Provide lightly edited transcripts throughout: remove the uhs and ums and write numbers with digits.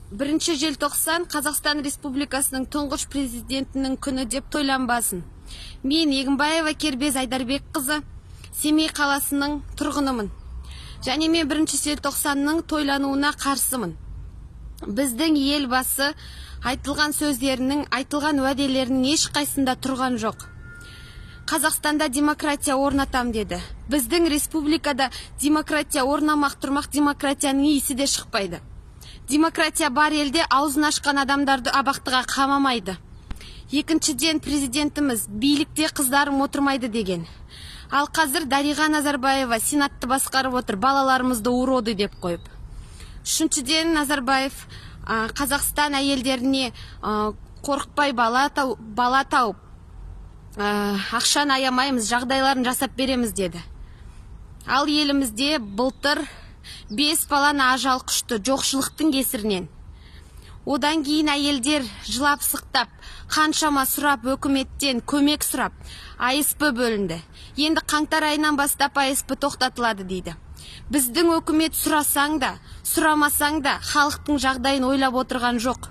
1 желтоқсан Қазақстан Республикасының тұңғыш президентінің күні деп тойланбасын. Мен Егінбаева Кербез Айдарбек қызы, Семей қаласының тұрғынымын. Және мен 1 желтоқсанның тойлануына қарсымын. Біздің елбасы айтылған сөздерінің, айтылған уәделерінің ешқайсында тұрған жоқ. Қазақстанда демократия орнатам деді. Біздің республикада демократия орнамақ тұрмақ, демократияның иісі де шықпайды. Демократия бар елде аузын ашқан адамдарды абақтыға қамамайды. Екіншіден, президентіміз билікте қыздарым отырмайды деген. Ал қазір Дариға Назарбаева сенатты басқарып отыр, балаларымызды уроды деп қойып. Үшіншіден, Назарбаев Қазақстан әйелдеріне қорықпай бала тауып, ақшаны аямаймыз, жағдайларын жасап береміз деді. Ал елімізде былтыр 5 баланы ажал құшты жоқшылықтың кесірінен. Одан кейін әйелдер жылап сықтап, қаншама сұрап, өкіметтен көмек сұрап, АСП бөлінді. Енді қаңтар айынан бастап АСП тоқтатылады дейді. Біздің өкімет сұрасаң да, сұрамасаң да халықтың жағдайын ойлап отырған жоқ.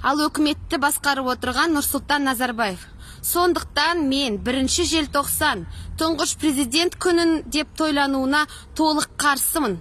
Ал өкіметті басқарып отырған Нұрсұлтан Назарбаев. Сондықтан мен 1 желтоқсан тұңғыш президент күнін деп тойлануына толық қарсымын.